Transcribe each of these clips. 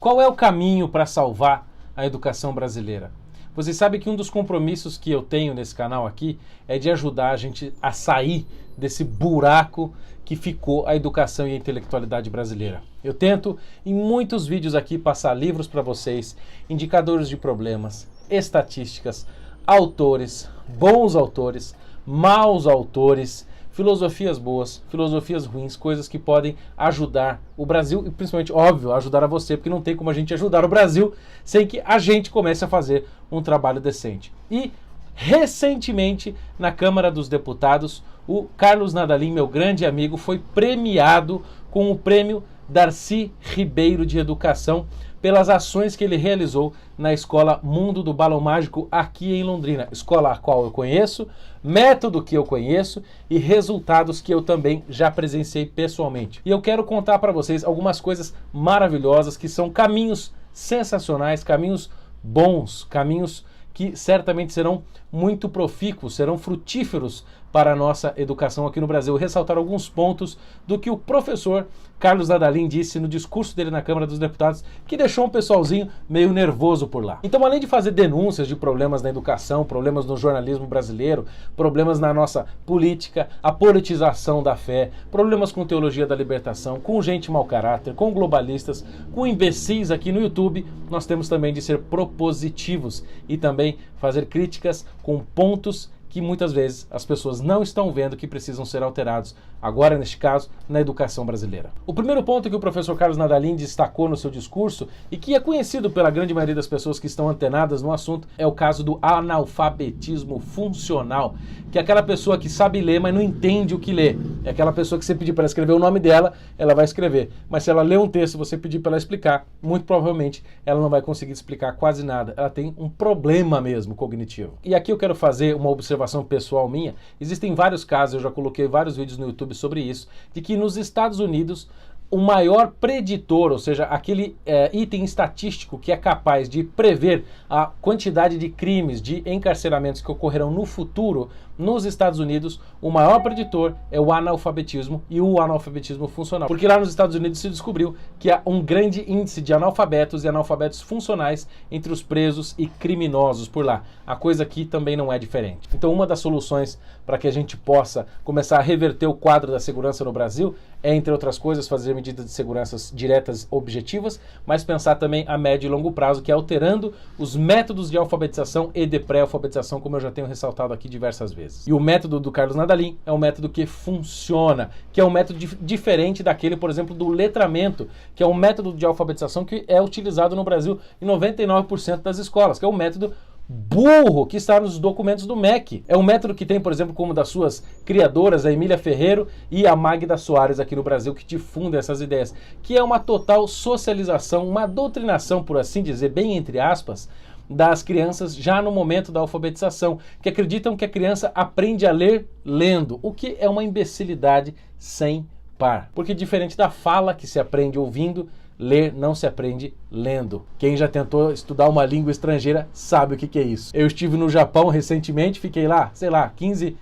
Qual é o caminho para salvar a educação brasileira? Vocês sabem que um dos compromissos que eu tenho nesse canal aqui é de ajudar a gente a sair desse buraco que ficou a educação e a intelectualidade brasileira. Eu tento, em muitos vídeos aqui, passar livros para vocês, indicadores de problemas, estatísticas, autores, bons autores, maus autores, filosofias boas, filosofias ruins, coisas que podem ajudar o Brasil e principalmente, óbvio, ajudar a você, porque não tem como a gente ajudar o Brasil sem que a gente comece a fazer um trabalho decente. E recentemente, na Câmara dos Deputados, o Carlos Nadalim, meu grande amigo, foi premiado com o prêmio Darcy Ribeiro de Educação pelas ações que ele realizou na Escola Mundo do Balão Mágico aqui em Londrina. Escola a qual eu conheço, método que eu conheço e resultados que eu também já presenciei pessoalmente. E eu quero contar para vocês algumas coisas maravilhosas que são caminhos sensacionais, caminhos bons, caminhos que certamente serão muito profícuos, serão frutíferos para a nossa educação aqui no Brasil. Ressaltar alguns pontos do que o professor Carlos Nadalim disse no discurso dele na Câmara dos Deputados, que deixou um pessoalzinho meio nervoso por lá. Então, além de fazer denúncias de problemas na educação, problemas no jornalismo brasileiro, problemas na nossa política, a politização da fé, problemas com teologia da libertação, com gente mau caráter, com globalistas, com imbecis aqui no YouTube, nós temos também de ser propositivos e também fazer críticas com pontos que muitas vezes as pessoas não estão vendo que precisam ser alterados, agora neste caso, na educação brasileira. O primeiro ponto que o professor Carlos Nadalim destacou no seu discurso e que é conhecido pela grande maioria das pessoas que estão antenadas no assunto é o caso do analfabetismo funcional, que é aquela pessoa que sabe ler, mas não entende o que lê. É aquela pessoa que você pedir para ela escrever o nome dela, ela vai escrever. Mas se ela lê um texto e você pedir para ela explicar, muito provavelmente ela não vai conseguir explicar quase nada. Ela tem um problema mesmo cognitivo. E aqui eu quero fazer uma observação pessoal minha. Existem vários casos, eu já coloquei vários vídeos no YouTube sobre isso, de que nos Estados Unidos o maior preditor, ou seja, aquele item estatístico que é capaz de prever a quantidade de crimes, de encarceramentos que ocorrerão no futuro, nos Estados Unidos, o maior preditor é o analfabetismo e o analfabetismo funcional. Porque lá nos Estados Unidos se descobriu que há um grande índice de analfabetos e analfabetos funcionais entre os presos e criminosos por lá. A coisa aqui também não é diferente. Então, uma das soluções para que a gente possa começar a reverter o quadro da segurança no Brasil é, entre outras coisas, fazer medidas de segurança diretas objetivas, mas pensar também a médio e longo prazo, que é alterando os métodos de alfabetização e de pré-alfabetização, como eu já tenho ressaltado aqui diversas vezes. E o método do Carlos Nadalim é um método que funciona, que é um método diferente daquele, por exemplo, do letramento, que é um método de alfabetização que é utilizado no Brasil em 99% das escolas, que é o método burro que está nos documentos do MEC. É um método que tem, por exemplo, como das suas criadoras, a Emília Ferreiro e a Magda Soares aqui no Brasil, que difundem essas ideias, que é uma total socialização, uma doutrinação, por assim dizer, bem entre aspas, das crianças já no momento da alfabetização, que acreditam que a criança aprende a ler lendo, o que é uma imbecilidade sem par. Porque diferente da fala que se aprende ouvindo, ler não se aprende lendo. Quem já tentou estudar uma língua estrangeira sabe o que é isso. Eu estive no Japão recentemente, fiquei lá, sei lá, 15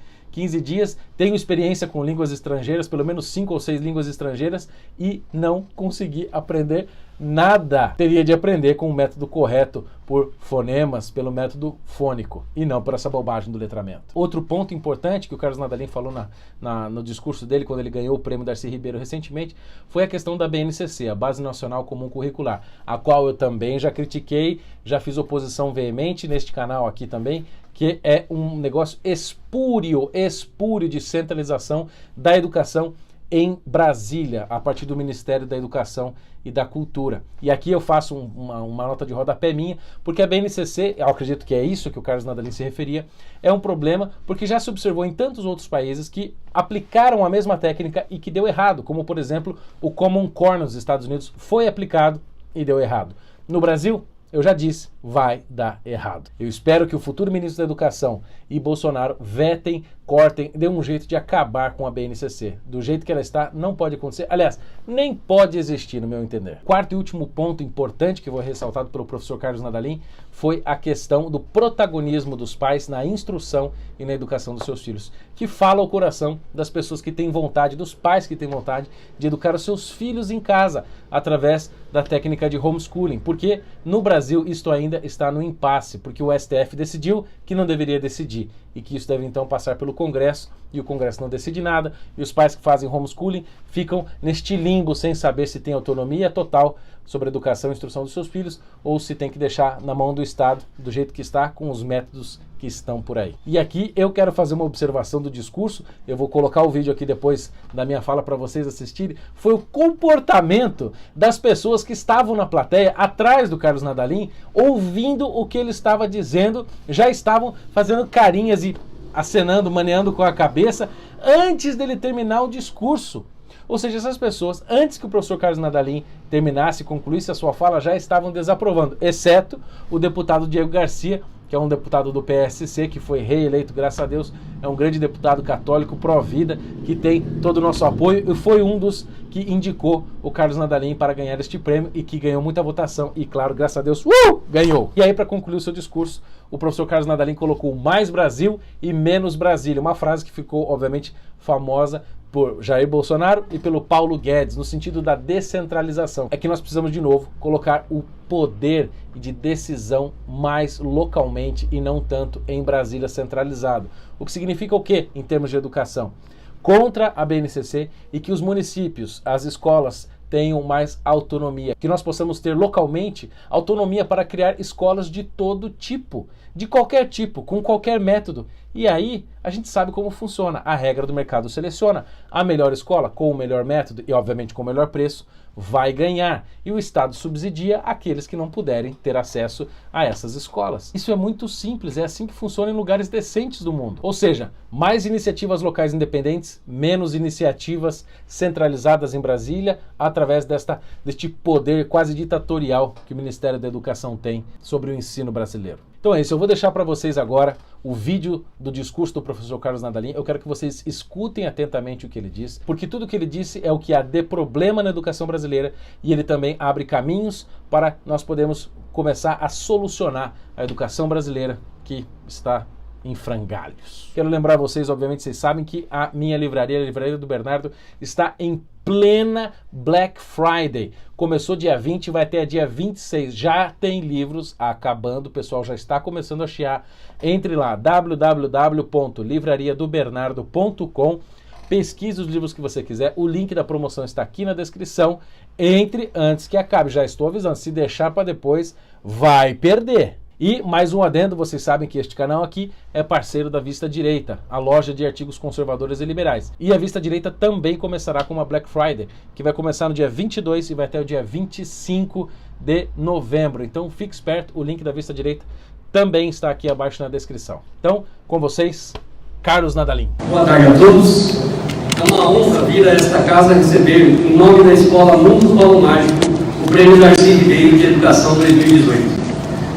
dias, tenho experiência com línguas estrangeiras, pelo menos 5 ou 6 línguas estrangeiras, e não consegui aprender nada. Teria de aprender com o método correto, por fonemas, pelo método fônico, e não por essa bobagem do letramento. Outro ponto importante que o Carlos Nadalim falou no discurso dele, quando ele ganhou o prêmio Darcy Ribeiro recentemente, foi a questão da BNCC, a Base Nacional Comum Curricular, a qual eu também já critiquei, já fiz oposição veemente neste canal aqui também, que é um negócio espúrio de centralização da educação em Brasília, a partir do Ministério da Educação e da Cultura. E aqui eu faço uma nota de rodapé minha, porque a BNCC, eu acredito que é isso que o Carlos Nadalim se referia, é um problema porque já se observou em tantos outros países que aplicaram a mesma técnica e que deu errado, como por exemplo o Common Core nos Estados Unidos foi aplicado e deu errado. No Brasil, eu já disse, vai dar errado. Eu espero que o futuro ministro da Educação e Bolsonaro vetem cortem, dê um jeito de acabar com a BNCC. Do jeito que ela está, não pode acontecer. Aliás, nem pode existir, no meu entender. Quarto e último ponto importante que foi ressaltado pelo professor Carlos Nadalim foi a questão do protagonismo dos pais na instrução e na educação dos seus filhos, que fala ao coração das pessoas que têm vontade, dos pais que têm vontade de educar os seus filhos em casa, através da técnica de homeschooling, porque no Brasil isto ainda está no impasse, porque o STF decidiu que não deveria decidir, e que isso deve então passar pelo Congresso, e o Congresso não decide nada, e os pais que fazem homeschooling ficam neste limbo sem saber se tem autonomia total sobre a educação e instrução dos seus filhos, ou se tem que deixar na mão do Estado, do jeito que está, com os métodos que estão por aí. E aqui eu quero fazer uma observação do discurso, eu vou colocar o vídeo aqui depois da minha fala para vocês assistirem, foi o comportamento das pessoas que estavam na plateia, atrás do Carlos Nadalim, ouvindo o que ele estava dizendo, já estavam fazendo carinhas e acenando, maneando com a cabeça, antes dele terminar o discurso. Ou seja, essas pessoas, antes que o professor Carlos Nadalim terminasse e concluísse a sua fala, já estavam desaprovando, exceto o deputado Diego Garcia, que é um deputado do PSC, que foi reeleito, graças a Deus, é um grande deputado católico, pró-vida, que tem todo o nosso apoio, e foi um dos que indicou o Carlos Nadalim para ganhar este prêmio, e que ganhou muita votação, e claro, graças a Deus, ganhou! E aí, para concluir o seu discurso, o professor Carlos Nadalim colocou mais Brasil e menos Brasília, uma frase que ficou, obviamente, famosa por Jair Bolsonaro e pelo Paulo Guedes, no sentido da descentralização. É que nós precisamos, de novo, colocar o poder de decisão mais localmente e não tanto em Brasília centralizado. O que significa o quê em termos de educação? Contra a BNCC e que os municípios, as escolas, tenham mais autonomia. Que nós possamos ter localmente autonomia para criar escolas de todo tipo, de qualquer tipo, com qualquer método. E aí a gente sabe como funciona. A regra do mercado seleciona a melhor escola com o melhor método e obviamente com o melhor preço vai ganhar. E o Estado subsidia aqueles que não puderem ter acesso a essas escolas. Isso é muito simples, é assim que funciona em lugares decentes do mundo. Ou seja, mais iniciativas locais independentes, menos iniciativas centralizadas em Brasília, através deste poder quase ditatorial que o Ministério da Educação tem sobre o ensino brasileiro. Então é isso, eu vou deixar para vocês agora o vídeo do discurso do professor Carlos Nadalim. Eu quero que vocês escutem atentamente o que ele disse, porque tudo o que ele disse é o que há de problema na educação brasileira e ele também abre caminhos para nós podermos começar a solucionar a educação brasileira que está em frangalhos. Quero lembrar vocês, obviamente vocês sabem que a minha livraria, a Livraria do Bernardo, está em plena Black Friday. Começou dia 20 e vai até dia 26. Já tem livros acabando, o pessoal já está começando a chiar. Entre lá, www.livrariadobernardo.com. Pesquise os livros que você quiser. O link da promoção está aqui na descrição. Entre antes que acabe. Já estou avisando, se deixar para depois, vai perder. E mais um adendo, vocês sabem que este canal aqui é parceiro da Vista Direita, a loja de artigos conservadores e liberais. E a Vista Direita também começará com uma Black Friday, que vai começar no dia 22 e vai até o dia 25 de novembro. Então fique esperto, o link da Vista Direita também está aqui abaixo na descrição. Então, com vocês, Carlos Nadalim. Boa tarde a todos. É uma honra vir a esta casa receber, em nome da Escola Mundo Polo Mágico, o Prêmio Darcy Ribeiro de Educação 2018.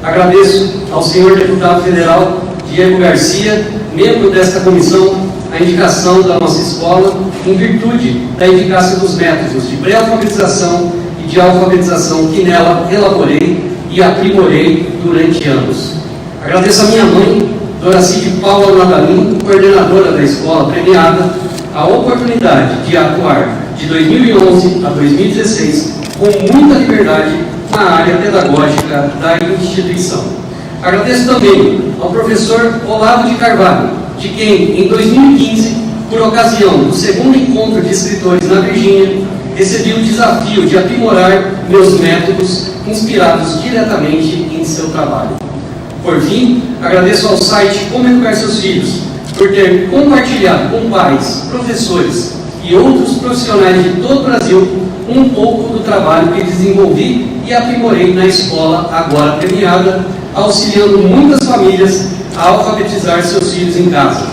Agradeço ao senhor deputado federal Diego Garcia, membro desta comissão, a indicação da nossa escola em virtude da eficácia dos métodos de pré-alfabetização e de alfabetização que nela elaborei e aprimorei durante anos. Agradeço a minha mãe, Dona Cid Paula Nadalim, coordenadora da escola premiada, a oportunidade de atuar de 2011 a 2016 com muita liberdade na área pedagógica da instituição. Agradeço também ao professor Olavo de Carvalho, de quem, em 2015, por ocasião do segundo encontro de escritores na Virgínia, recebi o desafio de aprimorar meus métodos inspirados diretamente em seu trabalho. Por fim, agradeço ao site Como Educar Seus Filhos, por ter compartilhado com pais, professores e outros profissionais de todo o Brasil um pouco do trabalho que desenvolvi e aprimorei na escola agora premiada, auxiliando muitas famílias a alfabetizar seus filhos em casa.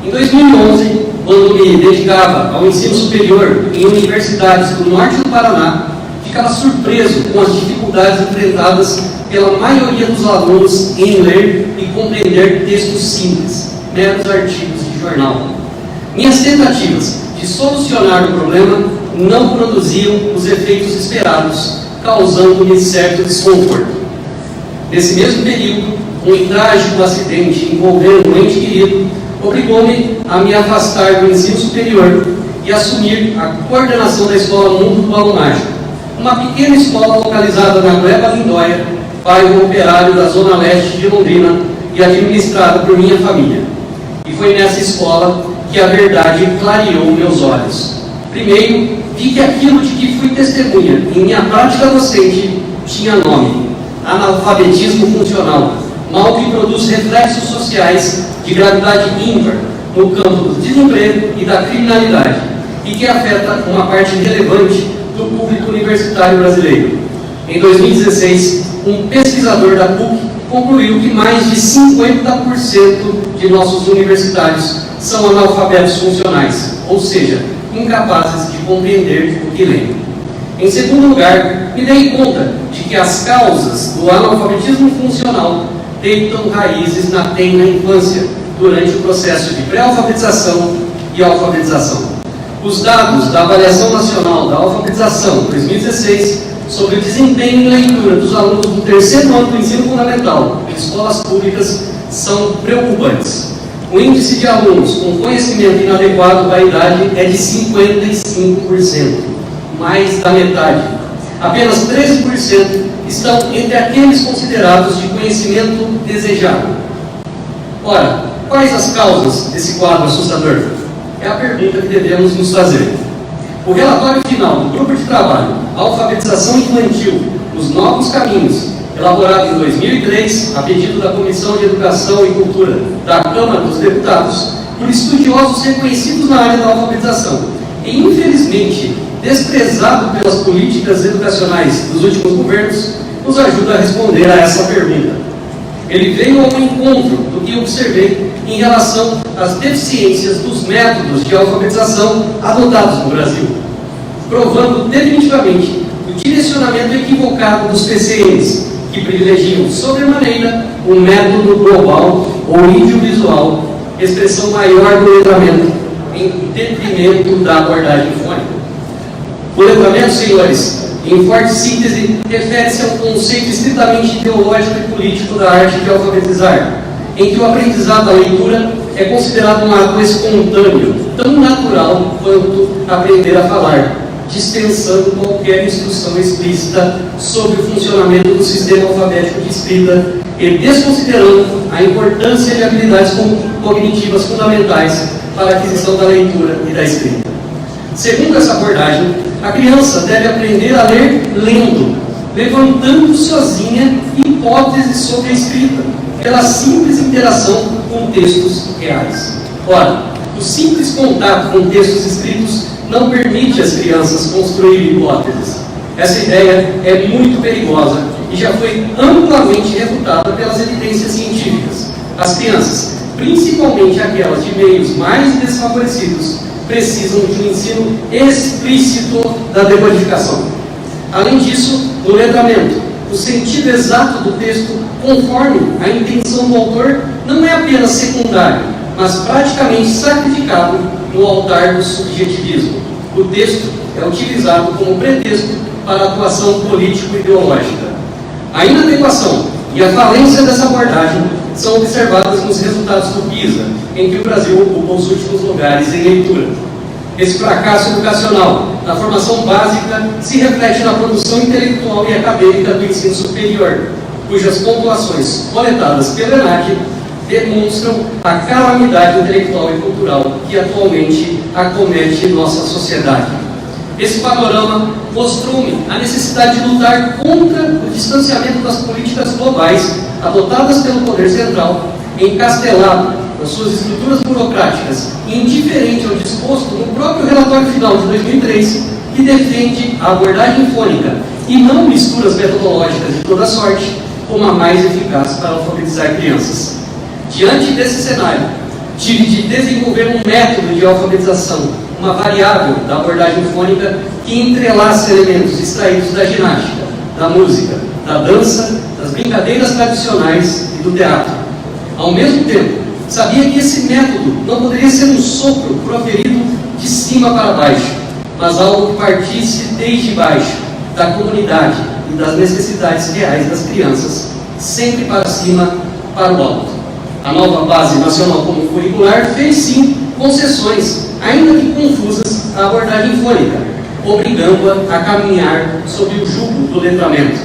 Em 2011, quando me dedicava ao ensino superior em universidades do norte do Paraná, ficava surpreso com as dificuldades enfrentadas pela maioria dos alunos em ler e compreender textos simples, meros artigos de jornal. Minhas tentativas de solucionar o problema não produziam os efeitos esperados, causando-me certo desconforto. Nesse mesmo período, um trágico acidente envolvendo um ente querido obrigou-me a me afastar do ensino superior e assumir a coordenação da Escola Mundo Polo Mágico, uma pequena escola localizada na Gleba Lindóia, bairro operário da Zona Leste de Londrina e administrada por minha família. E foi nessa escola que a verdade clareou meus olhos. Primeiro, vi que aquilo de que fui testemunha em minha prática docente tinha nome: analfabetismo funcional, mal que produz reflexos sociais de gravidade ímpar no campo do desemprego e da criminalidade, e que afeta uma parte relevante do público universitário brasileiro. Em 2016, um pesquisador da PUC concluiu que mais de 50% de nossos universitários são analfabetos funcionais, ou seja, incapazes de compreender o que leem. Em segundo lugar, me dei conta de que as causas do analfabetismo funcional deitam raízes na tenra infância, durante o processo de pré-alfabetização e alfabetização. Os dados da Avaliação Nacional da Alfabetização 2016 sobre o desempenho em leitura dos alunos do terceiro ano do ensino fundamental em escolas públicas são preocupantes. O índice de alunos com conhecimento inadequado da idade é de 55%, mais da metade. Apenas 13% estão entre aqueles considerados de conhecimento desejado. Ora, quais as causas desse quadro assustador? É a pergunta que devemos nos fazer. O relatório final do Grupo de Trabalho Alfabetização Infantil nos Novos Caminhos, elaborado em 2003, a pedido da Comissão de Educação e Cultura da Câmara dos Deputados, por estudiosos reconhecidos na área da alfabetização, e infelizmente desprezado pelas políticas educacionais dos últimos governos, nos ajuda a responder a essa pergunta. Ele veio ao encontro do que observei em relação às deficiências dos métodos de alfabetização adotados no Brasil, provando definitivamente o direcionamento equivocado dos PCNs, que privilegiam sobremaneira o método global ou indiovisual, expressão maior do letramento, em detrimento da abordagem fônica. O letramento, senhores, em forte síntese, refere-se a um conceito estritamente ideológico e político da arte de alfabetizar, em que o aprendizado da leitura é considerado um ato espontâneo, tão natural quanto aprender a falar, dispensando qualquer instrução explícita sobre o funcionamento do sistema alfabético de escrita e desconsiderando a importância de habilidades cognitivas fundamentais para a aquisição da leitura e da escrita. Segundo essa abordagem, a criança deve aprender a ler lendo, levantando sozinha hipóteses sobre a escrita, pela simples interação com textos reais. Ora, o simples contato com textos escritos não permite às crianças construir hipóteses. Essa ideia é muito perigosa e já foi amplamente refutada pelas evidências científicas. As crianças, principalmente aquelas de meios mais desfavorecidos, precisam de um ensino explícito da decodificação. Além disso, no letramento, o sentido exato do texto, conforme a intenção do autor, não é apenas secundário, mas praticamente sacrificado no altar do subjetivismo. O texto é utilizado como pretexto para a atuação político-ideológica. A inadequação e a falência dessa abordagem são observadas nos resultados do PISA, em que o Brasil ocupa os últimos lugares em leitura. Esse fracasso educacional na formação básica se reflete na produção intelectual e acadêmica do ensino superior, cujas pontuações coletadas pelo ENAC demonstram a calamidade intelectual e cultural que atualmente acomete nossa sociedade. Esse panorama mostrou-me a necessidade de lutar contra o distanciamento das políticas globais adotadas pelo poder central, encastelado nas suas estruturas burocráticas e indiferente ao disposto no próprio relatório final de 2003, que defende a abordagem fônica e não misturas metodológicas de toda sorte, como a mais eficaz para alfabetizar crianças. Diante desse cenário, tive de desenvolver um método de alfabetização, uma variável da abordagem fônica que entrelaça elementos extraídos da ginástica, da música, da dança, das brincadeiras tradicionais e do teatro. Ao mesmo tempo, sabia que esse método não poderia ser um sopro proferido de cima para baixo, mas algo que partisse desde baixo, da comunidade e das necessidades reais das crianças, sempre para cima, para o alto. A nova Base Nacional Comum Curricular fez sim concessões, ainda que confusas, à abordagem fônica, obrigando-a a caminhar sob o jugo do letramento.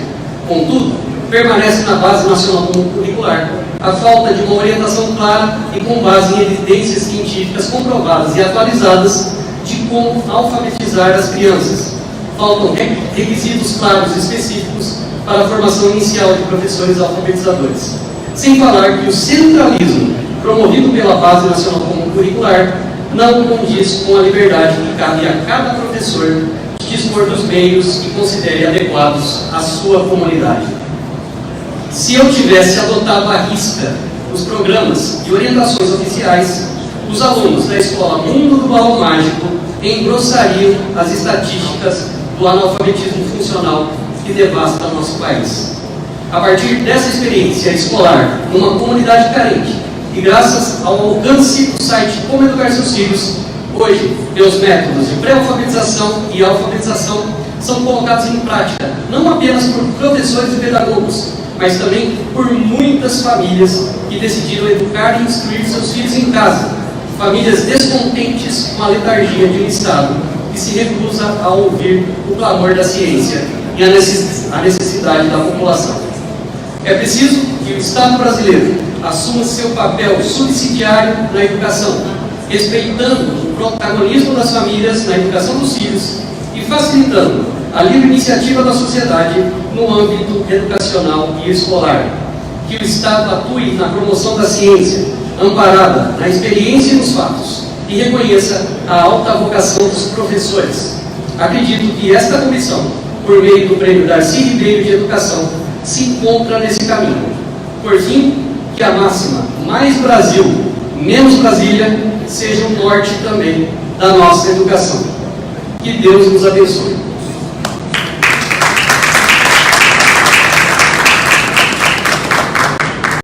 Contudo, permanece na Base Nacional Comum Curricular a falta de uma orientação clara e com base em evidências científicas comprovadas e atualizadas de como alfabetizar as crianças. Faltam requisitos claros e específicos para a formação inicial de professores alfabetizadores. Sem falar que o centralismo promovido pela Base Nacional Comum Curricular não condiz com a liberdade que cabe a cada professor de dispor dos meios que considere adequados à sua comunidade. Se eu tivesse adotado à risca os programas e orientações oficiais, os alunos da escola Mundo do Balão Mágico engrossariam as estatísticas do analfabetismo funcional que devasta nosso país. A partir dessa experiência escolar numa comunidade carente e graças ao alcance do site Como Educar Seus Filhos, hoje meus métodos de pré-alfabetização e alfabetização são colocados em prática não apenas por professores e pedagogos, mas também por muitas famílias que decidiram educar e instruir seus filhos em casa, famílias descontentes com a letargia de um Estado que se recusa a ouvir o clamor da ciência e a necessidade da população. É preciso que o Estado brasileiro assuma seu papel subsidiário na educação, respeitando o protagonismo das famílias na educação dos filhos e facilitando a livre iniciativa da sociedade no âmbito educacional e escolar. Que o Estado atue na promoção da ciência, amparada na experiência e nos fatos, e reconheça a alta vocação dos professores. Acredito que esta comissão, por meio do Prêmio Darcy Ribeiro de Educação, se encontra nesse caminho. Por fim, que a máxima mais Brasil, menos Brasília, seja o norte também da nossa educação. Que Deus nos abençoe.